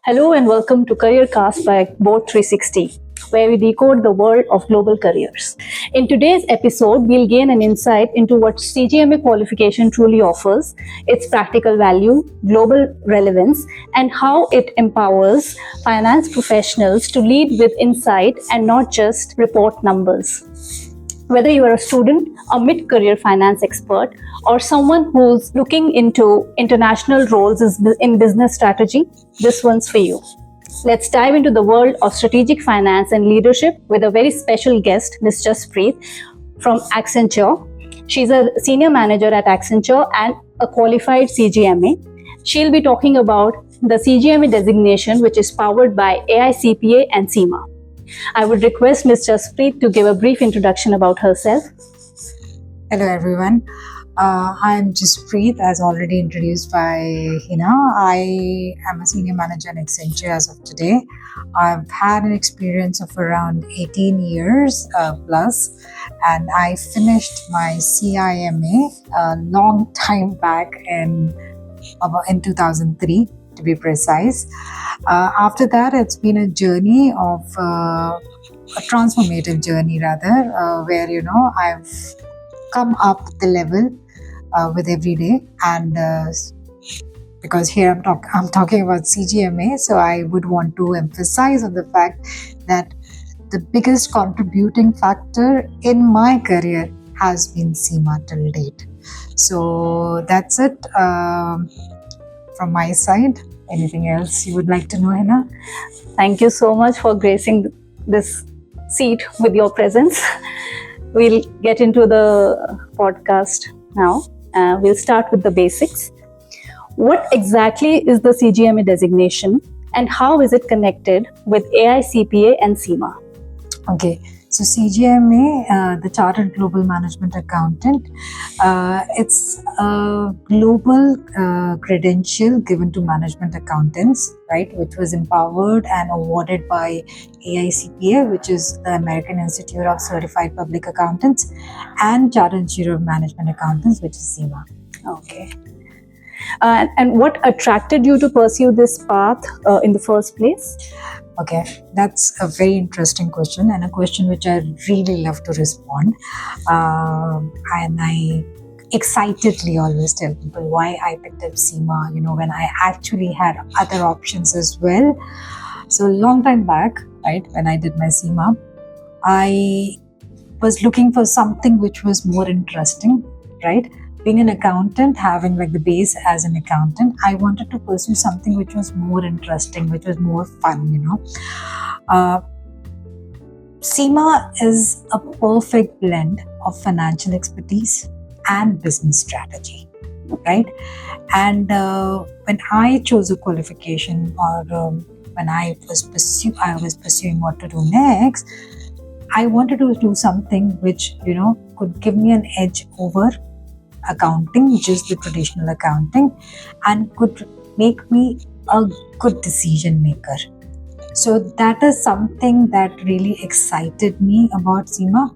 Hello and welcome to Careercast by Board360, where we decode the world of global careers. In today's episode, we'll gain an insight into what CGMA qualification truly offers, its practical value, global relevance, and how it empowers finance professionals to lead with insight and not just report numbers. Whether you are a student, a mid-career finance expert, or someone who's looking into international roles in business strategy, this one's for you. Let's dive into the world of strategic finance and leadership with a very special guest, Ms. Jaspreet from Accenture. She's a senior manager at Accenture and a qualified CGMA. She'll be talking about the CGMA designation, which is powered by AICPA and CIMA. I would request Ms. Jaspreet to give a brief introduction about herself. Hello everyone. I'm Jaspreet, as already introduced by Hina. I am a senior manager at Accenture as of today. I've had an experience of around 18 years plus, and I finished my CIMA a long time back in 2003, to be precise. After that, it's been a journey of a transformative journey, rather, where I've come up the level with every day, and because here I'm talking about CGMA, so I would want to emphasize on the fact that the biggest contributing factor in my career has been CIMA till date. So that's it from my side. Anything else you would like to know, Hina? Thank you so much for gracing this seat with your presence. We'll get into the podcast now. We'll start with the basics. What exactly is the CGMA designation and how is it connected with AICPA and CIMA? Okay, so CGMA, the Chartered Global Management Accountant, it's a global credential given to management accountants, right, which was empowered and awarded by AICPA, which is the American Institute of Certified Public Accountants, and Chartered Institute of Management Accountants, which is CIMA. Okay. And what attracted you to pursue this path in the first place? Okay, that's a very interesting question, and a question which I really love to respond. And I excitedly always tell people why I picked up CIMA, when I actually had other options as well. So long time back, right, when I did my CIMA, I was looking for something which was more interesting, right? Being an accountant, having like the base as an accountant, I wanted to pursue something which was more interesting, which was more fun, CIMA is a perfect blend of financial expertise and business strategy, right? And when I chose a qualification, or when I was pursuing what to do next, I wanted to do something which, could give me an edge over accounting, which is the traditional accounting, and could make me a good decision maker. So that is something that really excited me about CIMA,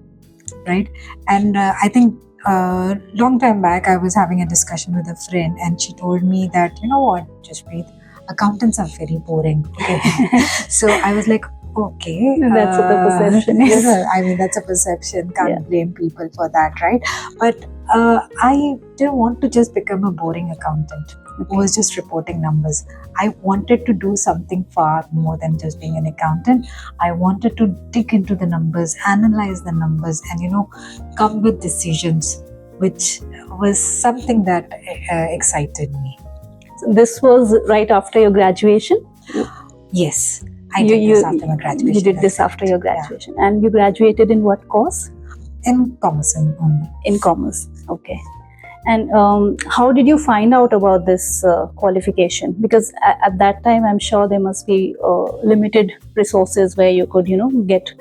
right? And I think long time back, I was having a discussion with a friend, and she told me that, Jaspreet, accountants are very boring. Okay. So I was like, okay, That's what the perception is. I mean, that's a perception. Can't blame people for that, right? But I didn't want to just become a boring accountant who was just reporting numbers. I wanted to do something far more than just being an accountant. I wanted to dig into the numbers, analyze the numbers, and come with decisions, which was something that excited me. So this was right after your graduation? Yes. I did this after my graduation. You did this after your graduation. Yeah. And you graduated in what course? In commerce only. In commerce, okay. And how did you find out about this qualification? Because at that time, I'm sure there must be limited resources where you could, get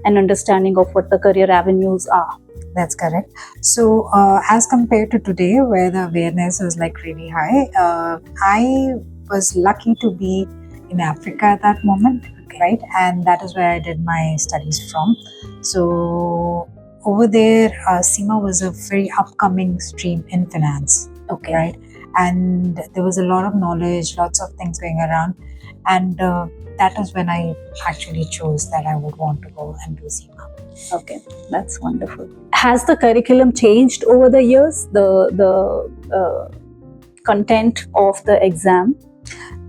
an understanding of what the career avenues are. That's correct. So as compared to today, where the awareness was like really high, I was lucky to be in Africa at that moment, right? And that is where I did my studies from. So over there, CIMA was a very upcoming stream in finance, Okay. right? and there was a lot of knowledge, lots of things going around, and that is when I actually chose that I would want to go and do CIMA. Okay, that's wonderful. Has the curriculum changed over the years? The content of the exam?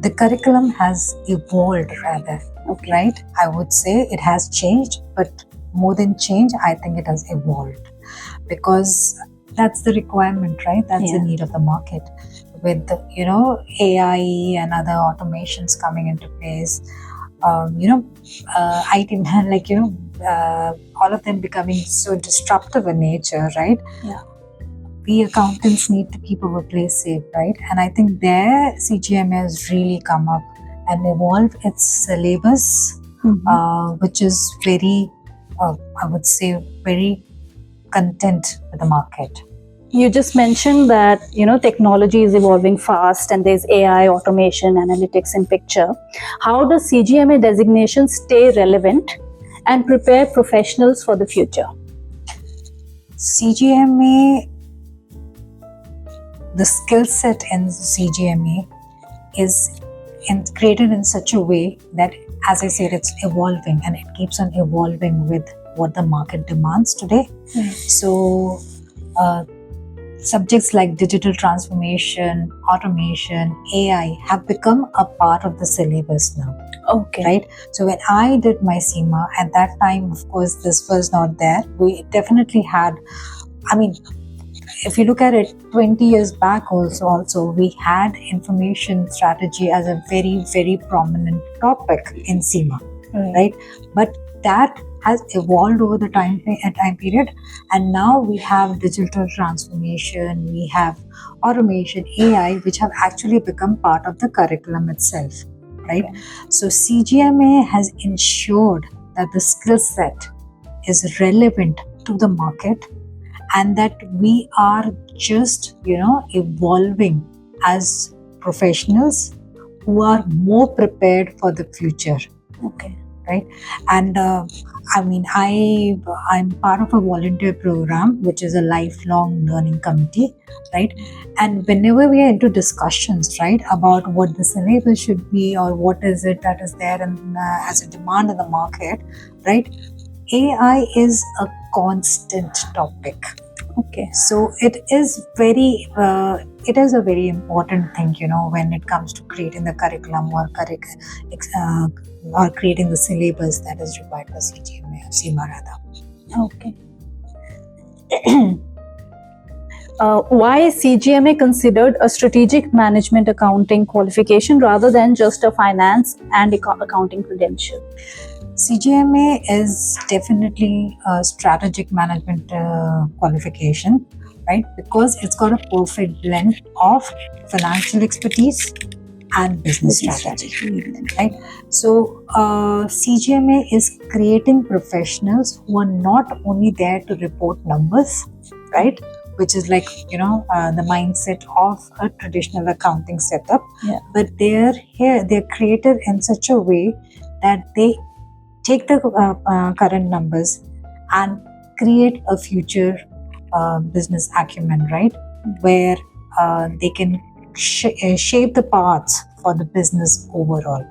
The curriculum has evolved rather, Okay. right? I would say it has changed, but more than change, I think it has evolved because that's the requirement, right? That's the Yeah. need of the market. With the, AI and other automations coming into place, IT all of them becoming so disruptive in nature, right? Yeah. We accountants need to keep our place safe, right? And I think there CGMA has really come up and evolved its syllabus, which is very, I would say, very content with the market. You just mentioned that technology is evolving fast and there's AI, automation, analytics in picture. How does CGMA designation stay relevant and prepare professionals for the future? CGMA, the skill set in CGMA is created in such a way that, as I said, it's evolving and it keeps on evolving with what the market demands today. So subjects like digital transformation, automation, AI have become a part of the syllabus now. Okay. Right? So when I did my CIMA, at that time, of course, this was not there. We definitely had, if you look at it 20 years back also we had information strategy as a very, very prominent topic in CIMA, right? But that has evolved over the time period, and now we have digital transformation, we have automation, AI, which have actually become part of the curriculum itself, right? So CGMA has ensured that the skill set is relevant to the market and that we are just, evolving as professionals who are more prepared for the future. Okay. Right? And I'm part of a volunteer program, which is a lifelong learning committee, right? And whenever we are into discussions, right, about what the syllabus should be or what is it that is there and as a demand in the market, right? AI is a constant topic. Okay. So it is a very important thing, when it comes to creating the curriculum or creating the syllabus that is required for CGMA or CIMA rather. Okay. Why is CGMA considered a strategic management accounting qualification rather than just a finance and accounting credential? CGMA is definitely a strategic management qualification, right? Because it's got a perfect blend of financial expertise and business strategy, right? So CGMA is creating professionals who are not only there to report numbers, right? Which is like, the mindset of a traditional accounting setup, but they're created in such a way that they take the current numbers and create a future business acumen, right? Where they can shape the paths for the business overall.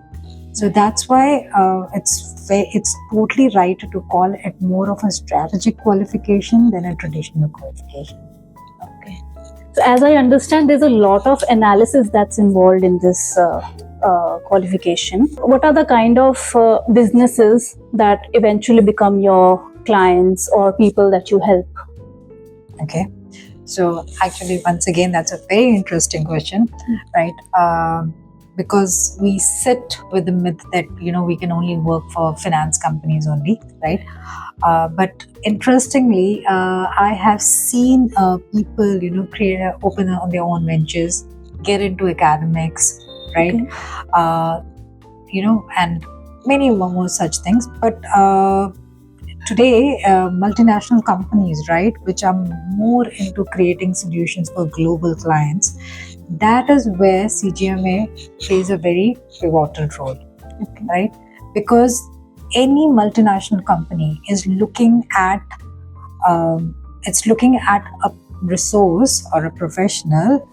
So that's why it's totally right to call it more of a strategic qualification than a traditional qualification. Okay. So as I understand, there's a lot of analysis that's involved in this qualification. What are the kind of businesses that eventually become your clients or people that you help? Okay. So actually, once again, that's a very interesting question, right? Because we sit with the myth that, we can only work for finance companies only, right? But interestingly, I have seen people, open on their own ventures, get into academics, right? Okay. And many more such things. But today, multinational companies, right, which are more into creating solutions for global clients, that is where CGMA plays a very pivotal role, right? Because any multinational company is looking at a resource or a professional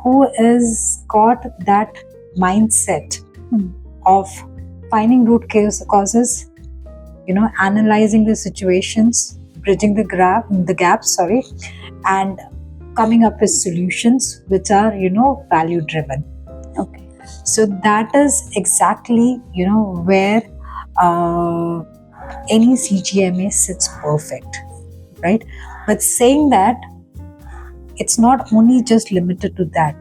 who is got that mindset Hmm. of finding root causes, analyzing the situations, bridging the gaps, and coming up with solutions which are, value driven. Okay. So that is exactly, where any CGMA sits perfect, right? But saying that, it's not only just limited to that.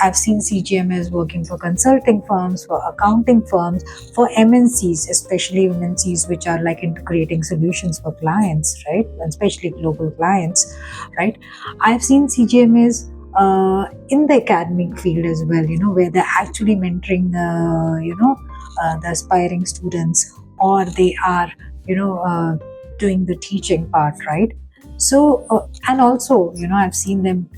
I've seen CGMAs working for consulting firms, for accounting firms, for MNCs, especially MNCs which are like into creating solutions for clients, right? And especially global clients, right? I've seen CGMAs in the academic field as well, where they're actually mentoring, the aspiring students, or they are, doing the teaching part, right? So, and also, I've seen them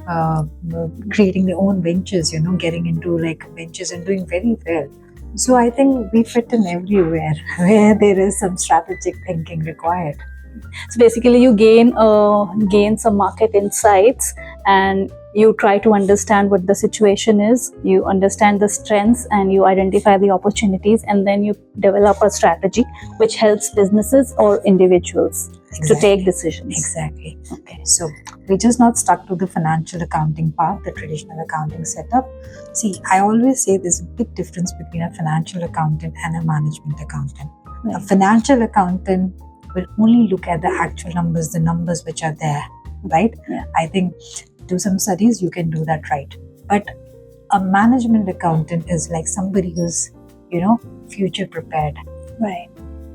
creating their own ventures, getting into like ventures and doing very well. So I think we fit in everywhere where there is some strategic thinking required. So basically, you gain some market insights, and you try to understand what the situation is. You understand the strengths, and you identify the opportunities, and then you develop a strategy which helps businesses or individuals to take decisions. Exactly. Okay. So we're just not stuck to the financial accounting part, the traditional accounting setup. See, I always say there's a big difference between a financial accountant and a management accountant. Right. A financial accountant will only look at the actual numbers, the numbers which are there, right? Yeah. I think do some studies, you can do that, right? But a management accountant is like somebody who's, future prepared. Right.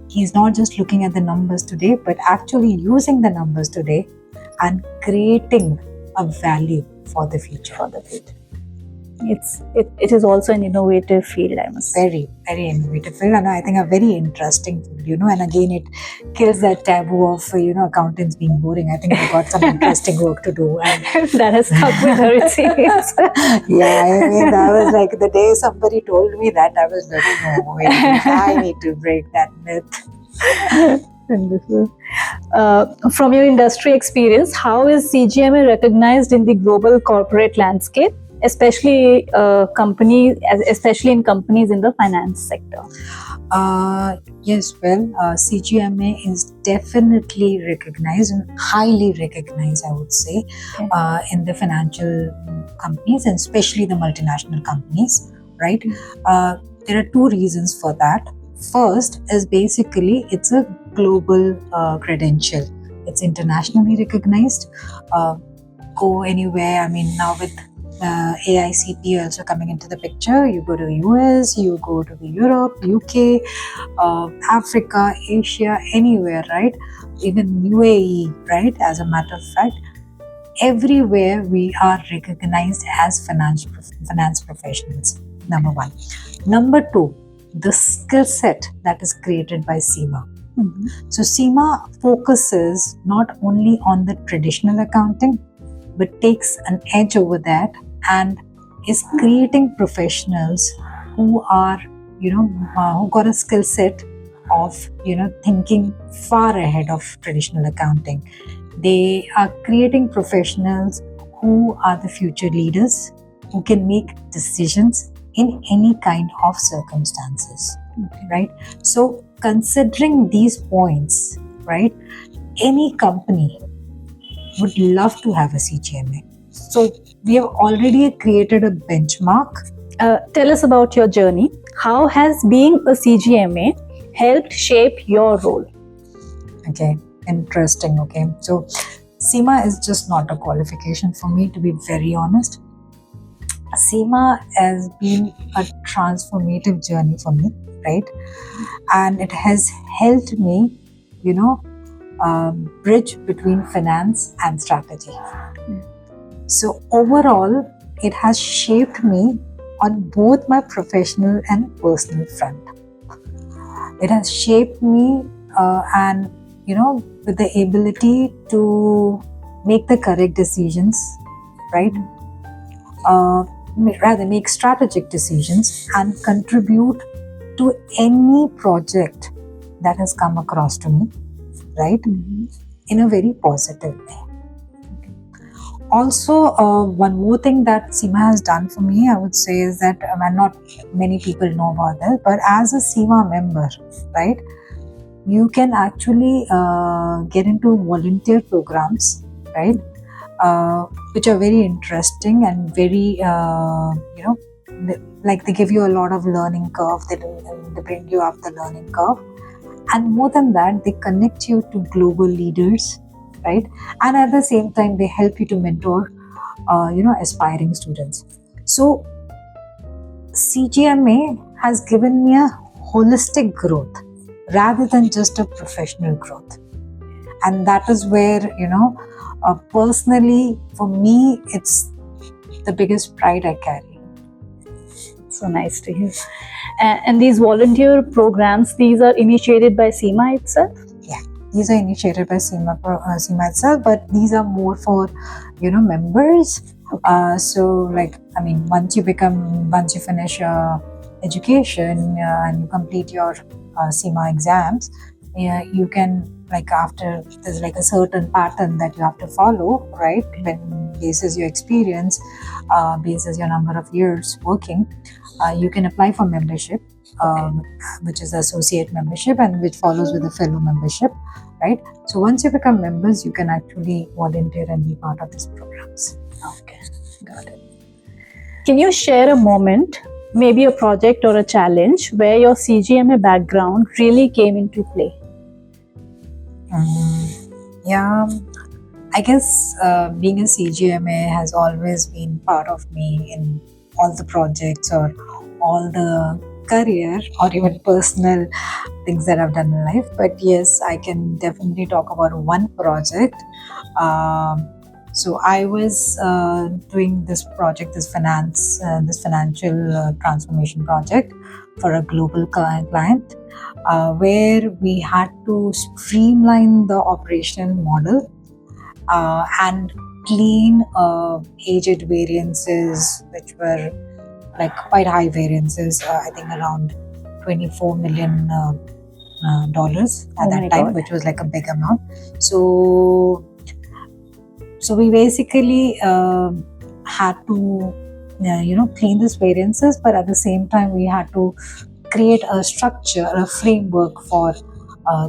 He's not just looking at the numbers today, but actually using the numbers today and creating a value for the future. It is also an innovative field, I must say. Very, very innovative field, and I think a very interesting field, and again it kills that taboo of, accountants being boring. I think we've got some interesting work to do. And that has stuck with her, it seems. Yeah, I mean, that was like the day somebody told me that, I was like, no, wait, I need to break that myth. Wonderful. From your industry experience, how is CGMA recognized in the global corporate landscape, especially especially in companies in the finance sector? Yes, well, CGMA is definitely recognized and highly recognized, I would say, Okay. in the financial companies, and especially the multinational companies, right? There are two reasons for that. First is basically it's a global credential. It's internationally recognized. Go anywhere. I mean, now with AICPA also coming into the picture, you go to the US, you go to the Europe, UK, Africa, Asia, anywhere, right? Even UAE, right? As a matter of fact, everywhere we are recognized as finance professionals. Number one. Number two, the skill set that is created by CIMA. Mm-hmm. So CIMA focuses not only on the traditional accounting, but takes an edge over that and is creating professionals who are, who got a skill set of, thinking far ahead of traditional accounting. They are creating professionals who are the future leaders, who can make decisions in any kind of circumstances, right? So considering these points, right, any company would love to have a CGMA. So we have already created a benchmark. Tell us about your journey. How has being a CGMA helped shape your role? Okay, interesting. Okay, so CIMA is just not a qualification for me, to be very honest. CIMA has been a transformative journey for me, right? And it has helped me, bridge between finance and strategy. So overall, it has shaped me on both my professional and personal front. It has shaped me and, with the ability to make the correct decisions, right? Rather make strategic decisions and contribute to any project that has come across to me, right? Mm-hmm. In a very positive way. Also, one more thing that CIMA has done for me, I would say, is that not many people know about this, but as a CIMA member, right, you can actually get into volunteer programs, right, which are very interesting and very, like they give you a lot of learning curve. They bring you up the learning curve, and more than that, they connect you to global leaders, right? And at the same time, they help you to mentor, aspiring students. So CGMA has given me a holistic growth rather than just a professional growth, and that is where personally for me, it's the biggest pride I carry. So nice to hear. And these volunteer programs, these are initiated by CIMA itself? Yeah, these are initiated by CIMA itself, but these are more for, members. So once you finish your education and you complete your CIMA exams, you can, after there's a certain pattern that you have to follow, right? When basis your experience, basis your number of years working, you can apply for membership, which is associate membership and which follows with a fellow membership, right? So once you become members, you can actually volunteer and be part of these programs. Okay, got it. Can you share a moment, maybe a project or a challenge, where your CGMA background really came into play? Yeah, I guess being a CGMA has always been part of me in all the projects or all the career or even personal things that I've done in life. But yes, I can definitely talk about one project. So I was doing this project, this financial transformation project for a global client, where we had to streamline the operational model and clean aged variances, which were quite high variances, I think around $24 million at that time, which was a big amount. So we basically had to clean these variances, but at the same time we had to create a structure, a framework for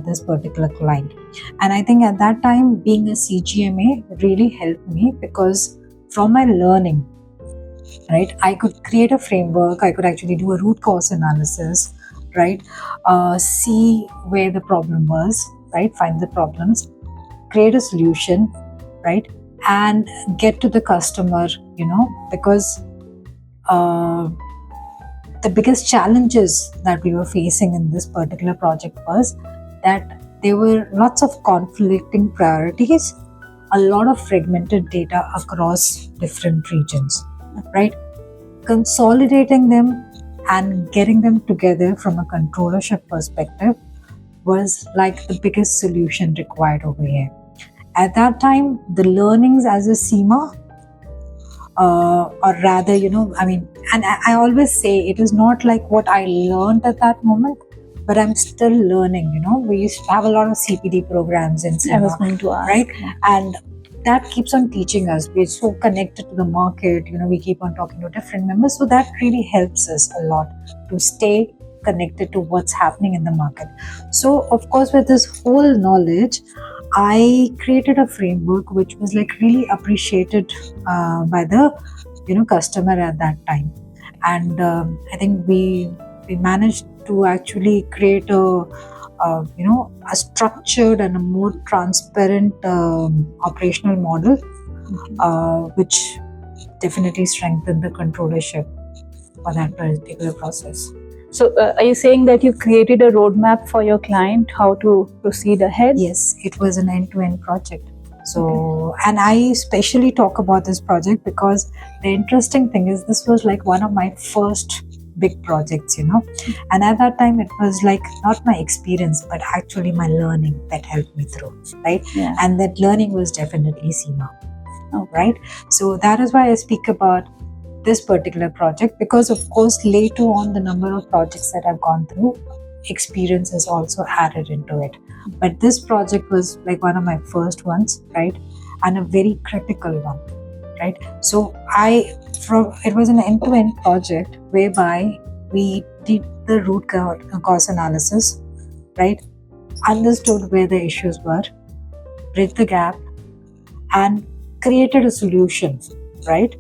this particular client. And I think at that time, being a CGMA really helped me, because from my learning, right, I could create a framework. I could actually do a root cause analysis, right, see where the problem was, right, find the problems, create a solution, right, and get to the customer, because the biggest challenges that we were facing in this particular project was that there were lots of conflicting priorities, a lot of fragmented data across different regions, right? Consolidating them and getting them together from a controllership perspective was the biggest solution required over here. At that time, the learnings as a CIMA, or rather, and I always say it is not what I learned at that moment, but I'm still learning. We used to have a lot of CPD programs in CIMA, I was going to ask, right? And that keeps on teaching us. We're so connected to the market, we keep on talking to different members. So that really helps us a lot to stay connected to what's happening in the market. So of course, with this whole knowledge, I created a framework which was really appreciated by the customer at that time. And I think we managed to actually create a structured and a more transparent operational model, which definitely strengthened the controllership for that particular process. So are you saying that you created a roadmap for your client, how to proceed ahead? Yes, it was an end-to-end project. So, and I especially talk about this project because the interesting thing is this was one of my first big projects, and at that time it was not my experience but actually my learning that helped me through, right? Yeah. And that learning was definitely CIMA. Okay. Right? So that is why I speak about this particular project, because of course later on the number of projects that I've gone through, experience is also added into it, but this project was one of my first ones, right, and a very critical one. right? So it was an end-to-end project whereby we did the root cause analysis, right? Understood where the issues were, bridged the gap, and created a solution, right?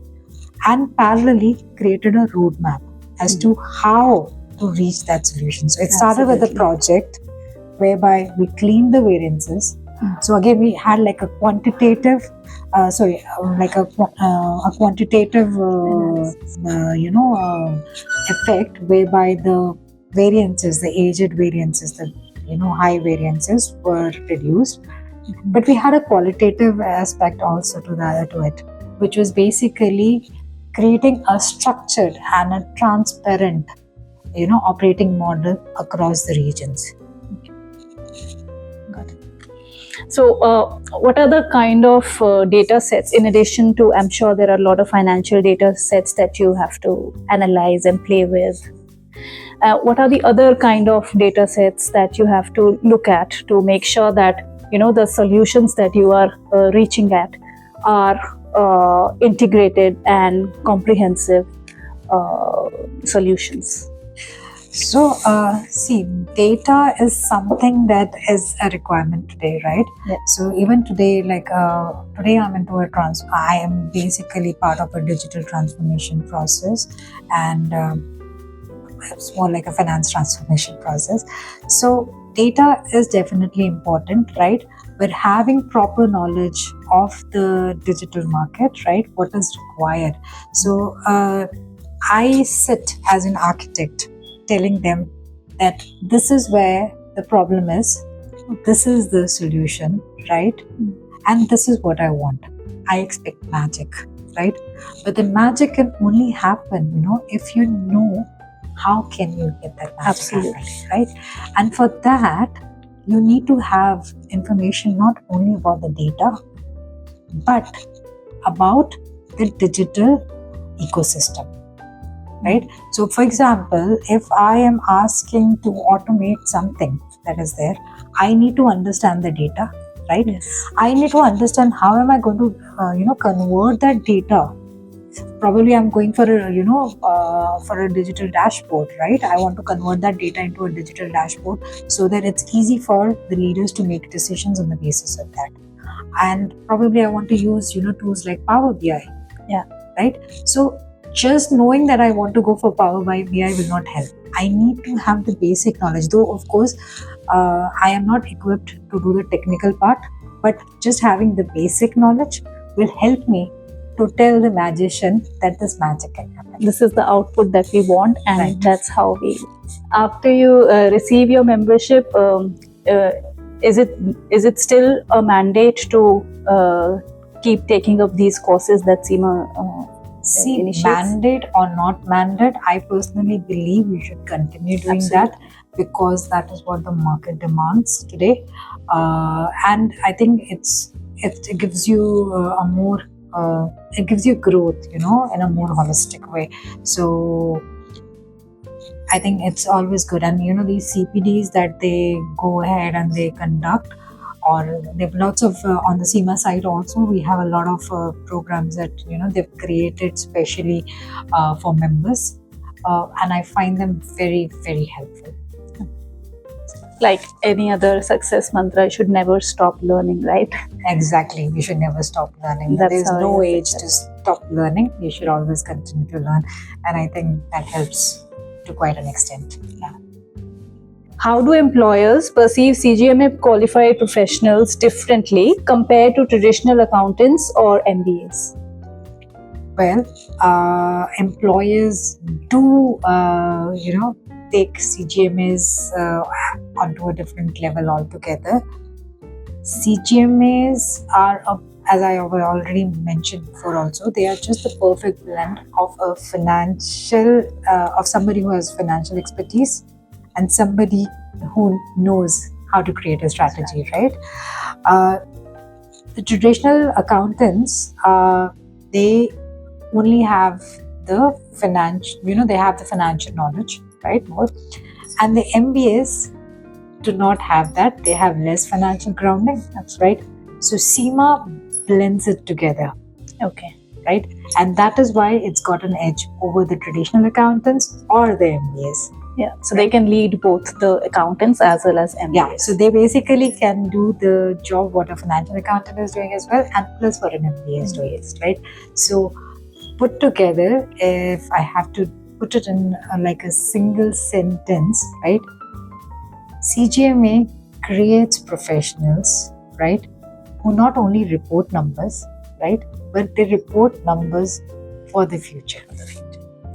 And parallelly created a roadmap as to how to reach that solution. So it started with a project whereby we cleaned the variances. So again, we had like a quantitative, quantitative, effect whereby the variances, the aged variances, the high variances were reduced. But we had a qualitative aspect also to it, which was basically creating a structured and a transparent, operating model across the regions. Got it. So, what are the kind of data sets, in addition to, I'm sure there are a lot of financial data sets that you have to analyze and play with. What are the other kind of data sets that you have to look at to make sure that, the solutions that you are reaching at are integrated and comprehensive solutions? So, see, data is something that is a requirement today, right? Yeah. So, even today, today I'm into I am basically part of a digital transformation process, and it's more like a finance transformation process. So, data is definitely important, right? But having proper knowledge of the digital market, right? What is required? So, I sit as an architect, telling them that this is where the problem is, this is the solution, right? And this is what I want. I expect magic, right? But the magic can only happen, if you know how can you get that magic. Absolutely. Happening, right? And for that, you need to have information not only about the data, but about the digital ecosystem. Right? So, for example, if I am asking to automate something that is there, I need to understand the data, right? Yes. I need to understand how am I going to, convert that data. Probably I'm going for a digital dashboard, right? I want to convert that data into a digital dashboard so that it's easy for the leaders to make decisions on the basis of that. And probably I want to use, tools like Power BI. Yeah. Right? So, just knowing that I want to go for Power BI will not help. I need to have the basic knowledge, though of course I am not equipped to do the technical part, but just having the basic knowledge will help me to tell the magician that this magic can happen. This is the output that we want, and Right. that's how we. After you receive your membership, is it still a mandate to keep taking up these courses that CIMA See, initiates? mandate or not mandate, I personally believe you should continue doing Absolutely. that, because that is what the market demands today. And I think it gives you a more it gives you growth, in a more holistic way. So I think it's always good. And these CPDs that they go ahead and they conduct, or they have lots of on the CIMA side also, we have a lot of programs that they've created specially for members, and I find them very, very helpful. Like any other success mantra, you should never stop learning, right? Exactly, you should never stop learning. That's There's how no you age to stop learning. You should always continue to learn, and I think that helps to quite an extent. Yeah. How do employers perceive CGMA qualified professionals differently compared to traditional accountants or MBAs? Well, employers do, take CGMAs onto a different level altogether. CGMAs are, as I have already mentioned before also, they are just the perfect blend of a of somebody who has financial expertise and somebody who knows how to create a strategy, right? The traditional accountants, they only have the they have the financial knowledge, right? More. And the MBAs do not have that. They have less financial grounding. That's right. So CIMA blends it together. Okay. right? And that is why it's got an edge over the traditional accountants or the MBAs. Yeah, so they can lead both the accountants as well as MBAs. Yeah, so they basically can do the job what a financial accountant is doing as well, and plus what an MBA is doing, right? So put together, if I have to put it in like a single sentence, right? CGMA creates professionals, right, who not only report numbers, right, but they report numbers for the future.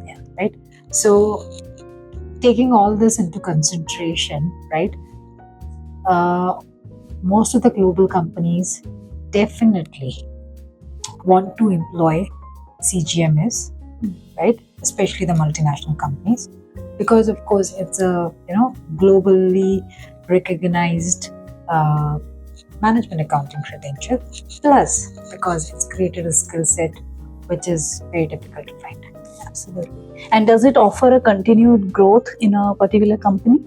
Yeah, right? So taking all this into consideration, right, most of the global companies definitely want to employ CGMS, right, especially the multinational companies, because of course it's a globally recognized management accounting credential, plus because it's created a skill set which is very difficult to find. Absolutely. And does it offer a continued growth in a particular company?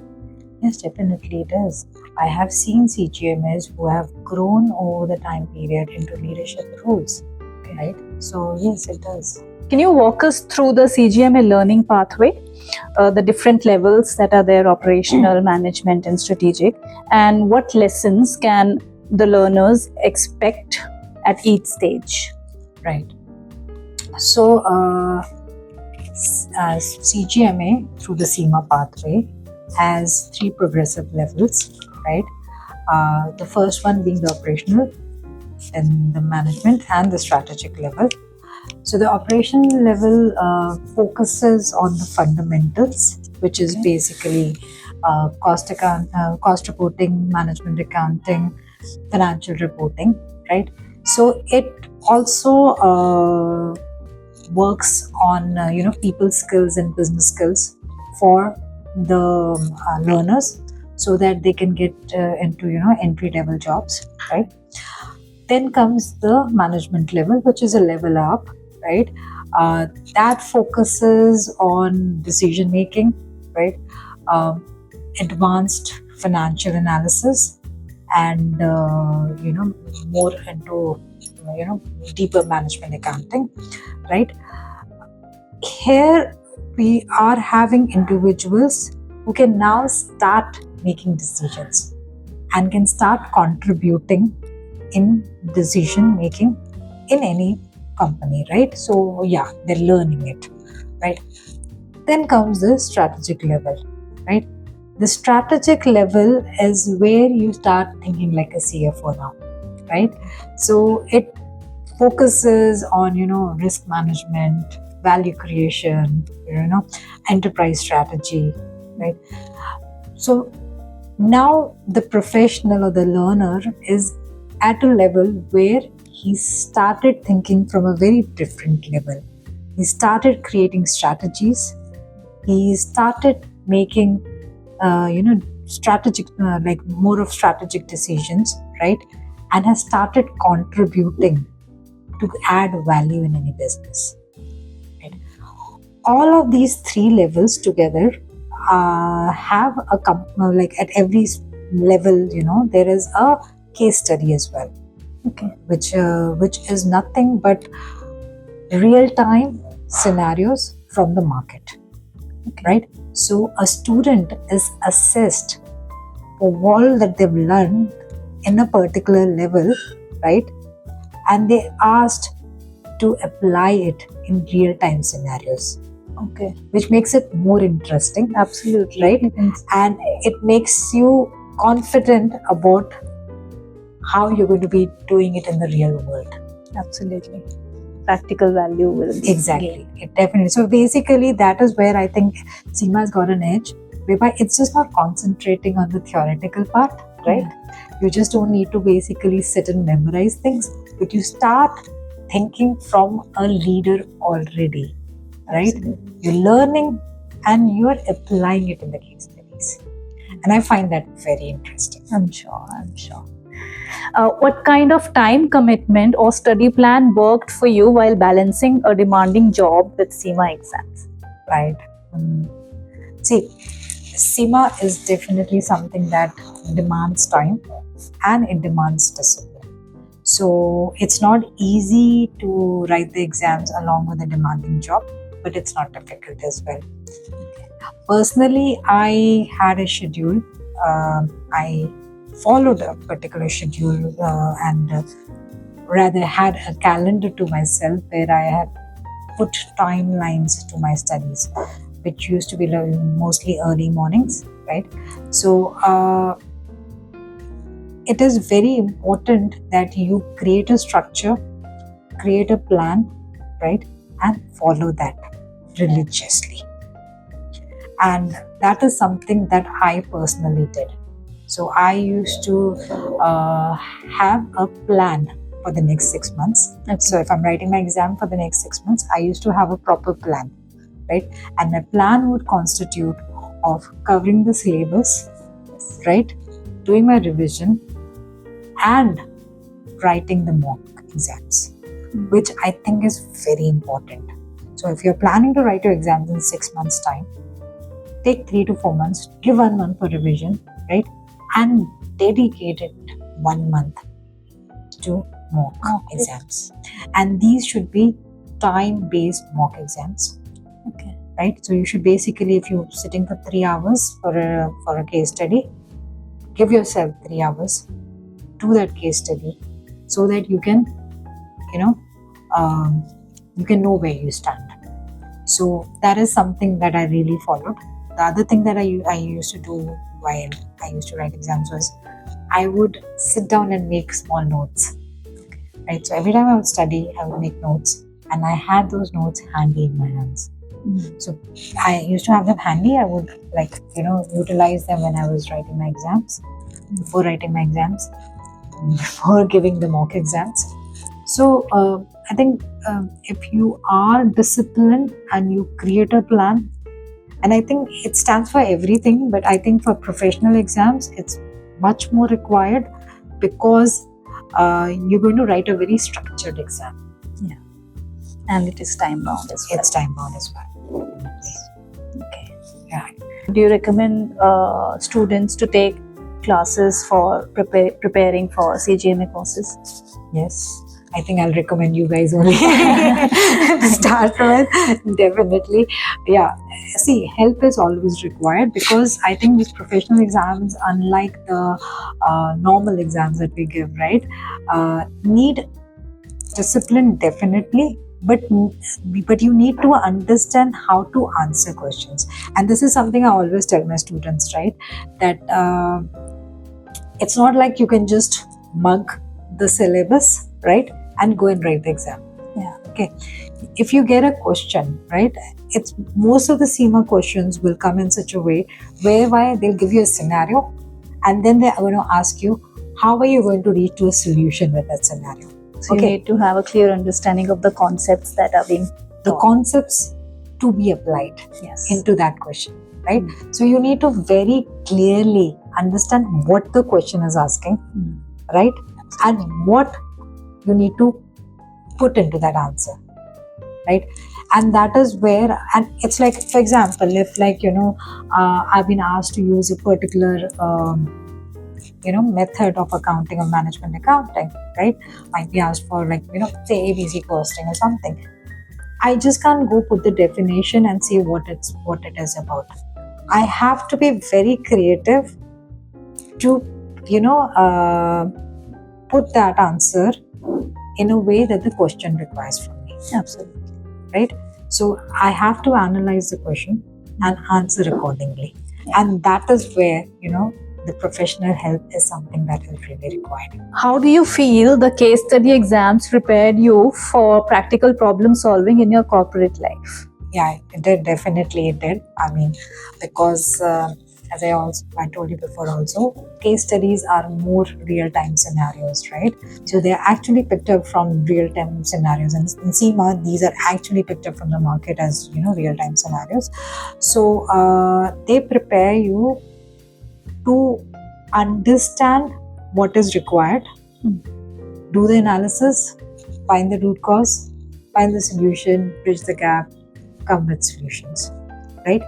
Yes, definitely it does. I have seen CGMs who have grown over the time period into leadership roles, right? So yes, it does. Can you walk us through the CGMA learning pathway, the different levels that are there, operational, management and strategic, and what lessons can the learners expect at each stage? Right. So CGMA through the CIMA pathway has 3 progressive levels, right? The first one being the operational, then the management and the strategic level. So the operational level focuses on the fundamentals, which is basically cost reporting, management accounting, financial reporting, right? So it also works on people skills and business skills for the learners, so that they can get into entry level jobs, right? Then comes the management level, which is a level up, right? That focuses on decision making, right? Advanced financial analysis, and more into deeper management accounting, right? Here we are having individuals who can now start making decisions and can start contributing in decision making in any company, right? So yeah, they're learning it, right? Then comes the strategic level, right? The strategic level is where you start thinking like a CFO now, right? So it focuses on risk management, value creation, enterprise strategy, right? So now the professional or the learner is at a level where he started thinking from a very different level. He started creating strategies. He started making, strategic, like more of strategic decisions, right? And has started contributing to add value in any business. Right? All of these 3 levels together have like at every level, there is a case study as well, okay, which is nothing but real-time scenarios from the market, okay, right? So a student is assessed for all that they've learned in a particular level, right? And they asked to apply it in real-time scenarios, okay, which makes it more interesting. Absolutely, right? And it makes you confident about how you're going to be doing it in the real world. Absolutely. Practical value will be exactly gained. Definitely. So basically that is where I think CIMA has got an edge, whereby it's just not concentrating on the theoretical part, right? You just don't need to basically sit and memorize things, but you start thinking from a leader already, right? Absolutely. You're learning and you're applying it in the case studies. And I find that very interesting. I'm sure. What kind of time commitment or study plan worked for you while balancing a demanding job with CIMA exams? Right. See, CIMA is definitely something that demands time and it demands discipline. So it's not easy to write the exams along with a demanding job, but it's not difficult as well. Personally, I had a schedule. I followed a particular schedule and rather had a calendar to myself where I had put timelines to my studies, which used to be mostly early mornings, right? So it is very important that you create a structure, create a plan, right? And follow that religiously. And that is something that I personally did. So I used to have a plan for the next 6 months. Okay. So if I'm writing my exam for the next 6 months, I used to have a proper plan, right? And my plan would constitute of covering the syllabus, right? Doing my revision and writing the mock exams, which I think is very important. So if you're planning to write your exams in 6 months' time, take 3 to 4 months, give 1 month for revision, right? And dedicate it 1 month to mock exams. And these should be time-based mock exams. Okay. Right? So you should basically, if you're sitting for 3 hours for a case study, give yourself 3 hours, do that case study, so that you can, you can know where you stand. So that is something that I really followed. The other thing that I used to do while I used to write exams was I would sit down and make small notes. Right? So every time I would study, I would make notes, and I had those notes handy in my hands. So I used to have them handy. I would utilize them when I was writing my exams, before writing my exams, before giving the mock exams. So I think if you are disciplined and you create a plan, and I think it stands for everything, but I think for professional exams, it's much more required because you're going to write a very structured exam. Yeah. And it is time bound as well. It's time bound as well. Okay. Yeah. Do you recommend students to take classes for preparing for CGMA courses? Yes. I think I'll recommend you guys only to start with. Definitely. Yeah. See, help is always required because I think these professional exams, unlike the normal exams that we give, right, need discipline definitely, but you need to understand how to answer questions. And this is something I always tell my students, right, that it's not like you can just mug the syllabus, right, and go and write the exam. Yeah. Okay. If you get a question, right, it's most of the CIMA questions will come in such a way whereby they'll give you a scenario, and then they're going to ask you, how are you going to reach to a solution with that scenario? So you need to have a clear understanding of the concepts that are being the concepts to be applied into that question, right? So you need to very clearly understand what the question is asking, right? And what you need to put into that answer, right? And that is where, and it's like, for example, if I've been asked to use a particular method of accounting or management accounting, right? Might be asked for say ABC costing or something. I just can't go put the definition and say what it is about. I have to be very creative to put that answer in a way that the question requires from me. Absolutely. Right? So I have to analyze the question and answer accordingly. And that is where, the professional help is something that is really required. How do you feel the case study exams prepared you for practical problem solving in your corporate life? Yeah, it did. Definitely it did. I mean, because as I told you before also, case studies are more real-time scenarios, right? So they're actually picked up from real-time scenarios. And in CIMA, these are actually picked up from the market as, real-time scenarios. So they prepare you to understand what is required, do the analysis, find the root cause, find the solution, bridge the gap, come with solutions, right?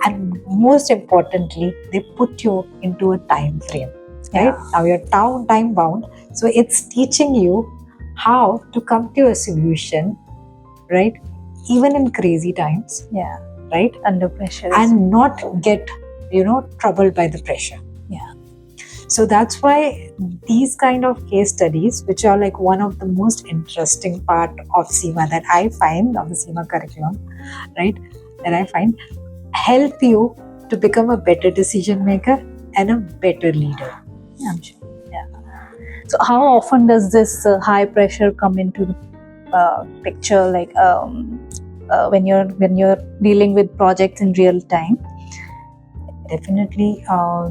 And most importantly, they put you into a time frame. right? Yeah. Now you're time bound. So it's teaching you how to come to a solution, right? Even in crazy times, Yeah. right? Under pressure. And not get, troubled by the pressure. Yeah. So that's why these kind of case studies, which are like one of the most interesting part of CIMA that I find, of the CIMA curriculum, right? That I find help you to become a better decision maker and a better leader. I'm sure. Yeah. So how often does this high pressure come into the picture? Like when you're dealing with projects in real time? Definitely,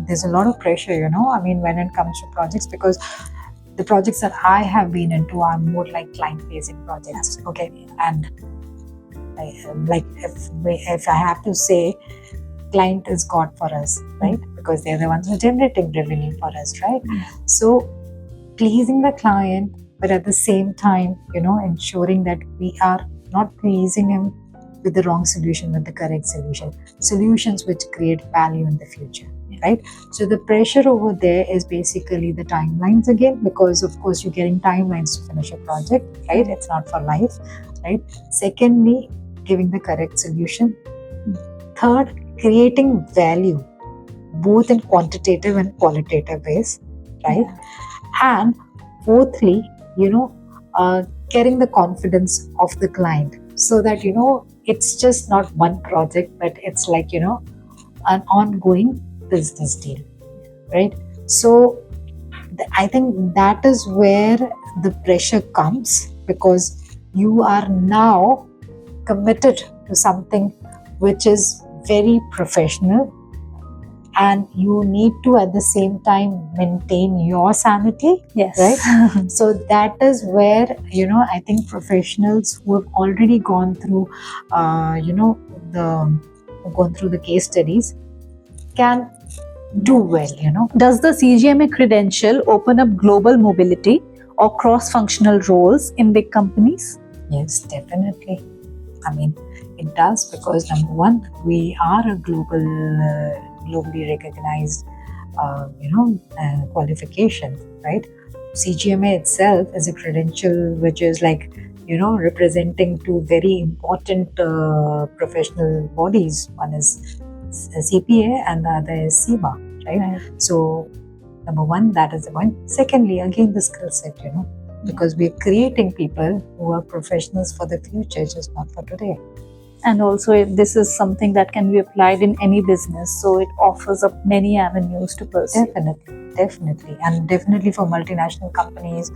there's a lot of pressure, I mean, when it comes to projects, because the projects that I have been into are more like client-facing projects, okay? And like if I have to say, client is God for us, right? Because they're the ones who are generating revenue for us, right? So pleasing the client, but at the same time, ensuring that we are not pleasing him with the wrong solution, with the correct solutions which create value in the future, right? So the pressure over there is basically the timelines again, because of course you're getting timelines to finish a project, right? It's not for life, right? Secondly, giving the correct solution. Third, creating value, both in quantitative and qualitative ways, right? And fourthly, getting the confidence of the client, so that it's just not one project, but it's like an ongoing business deal, right? So I think that is where the pressure comes, because you are now committed to something which is very professional, and you need to at the same time maintain your sanity. Yes. Right. So that is where I think professionals who have already gone through the case studies can do well. Does the CGMA credential open up global mobility or cross-functional roles in big companies? Yes, definitely. I mean, it does, because number one, we are a globally recognized, qualification, right? CGMA itself is a credential which is like, representing two very important professional bodies. One is CPA and the other is CIMA, right? So, number one, that is the one. Secondly, again, the skill set, because we're creating people who are professionals for the future, just not for today. And also, if this is something that can be applied in any business, so it offers up many avenues to pursue. Definitely. And definitely for multinational companies,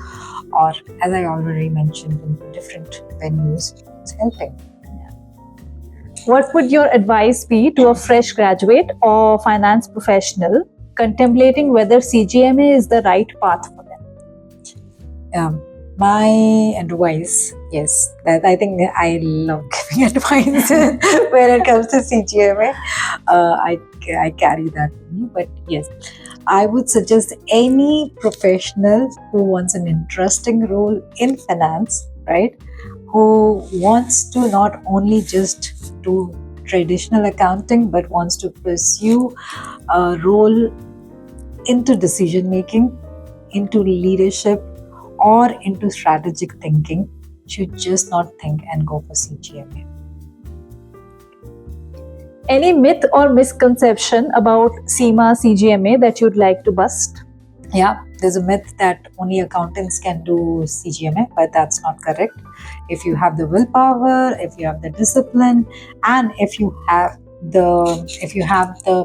or as I already mentioned, in different venues, it's helping. What would your advice be to a fresh graduate or finance professional contemplating whether CGMA is the right path for them? My advice, yes, that I think I love giving advice when it comes to CGMA. I carry that with me, but yes, I would suggest any professional who wants an interesting role in finance, right? Who wants to not only just do traditional accounting, but wants to pursue a role into decision making, into leadership, or into strategic thinking, should just not think and go for CGMA. Any myth or misconception about CIMA CGMA that you'd like to bust? Yeah, there's a myth that only accountants can do CGMA, but that's not correct. If you have the willpower, if you have the discipline, and if you have the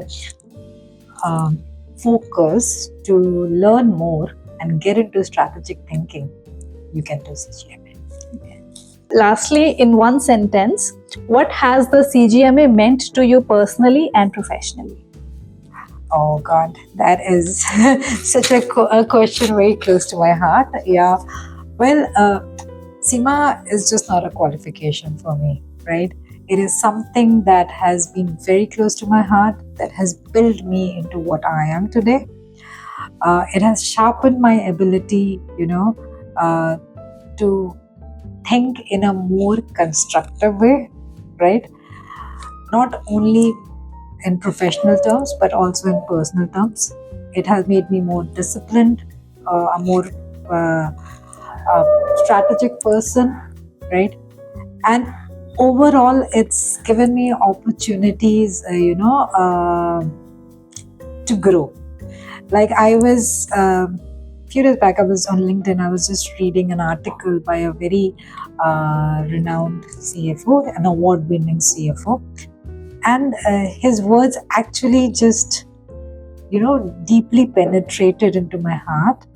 focus to learn more and get into strategic thinking, you can do CGMA. Lastly, in one sentence, what has the CGMA meant to you personally and professionally? Oh God, that is such a question very close to my heart. Yeah, well, CIMA is just not a qualification for me, right? It is something that has been very close to my heart, that has built me into what I am today. It has sharpened my ability, to think in a more constructive way, right? Not only in professional terms, but also in personal terms. It has made me more disciplined, a more strategic person, right? And overall, it's given me opportunities, to grow. Like I was, few days back, I was on LinkedIn. I was just reading an article by a very renowned CFO, an award-winning CFO, and his words actually just, deeply penetrated into my heart.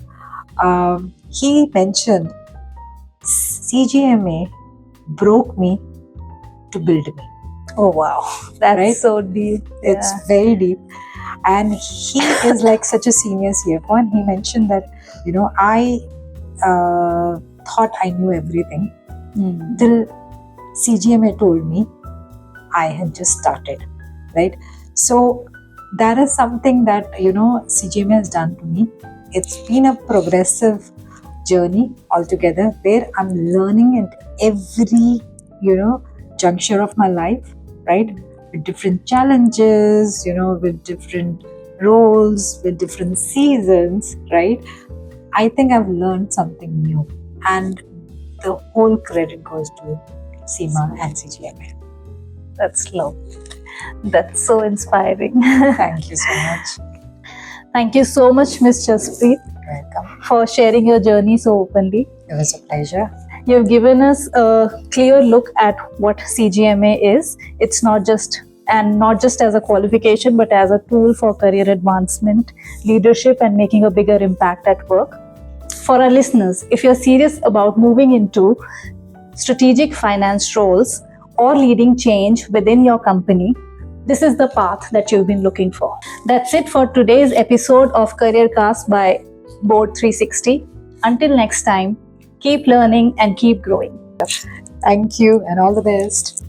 He mentioned CGMA broke me to build me. Oh wow, that's Right? so deep. It's very deep. And he is like such a senior CFO, and he mentioned that, I thought I knew everything till CGMA told me I had just started, right? So that is something that, CGMA has done to me. It's been a progressive journey altogether where I'm learning at every, juncture of my life, right? With different challenges, with different roles, with different seasons, right? I think I've learned something new, and the whole credit goes to CIMA and CGMA. That's lovely. That's so inspiring. Thank you so much. Thank you so much, Ms. Jaspreet, Welcome. for sharing your journey so openly. It was a pleasure. You've given us a clear look at what CGMA is. It's not just as a qualification, but as a tool for career advancement, leadership, and making a bigger impact at work. For our listeners, if you're serious about moving into strategic finance roles or leading change within your company, this is the path that you've been looking for. That's it for today's episode of CareerCast by Board360. Until next time, keep learning and keep growing. Thank you, and all the best.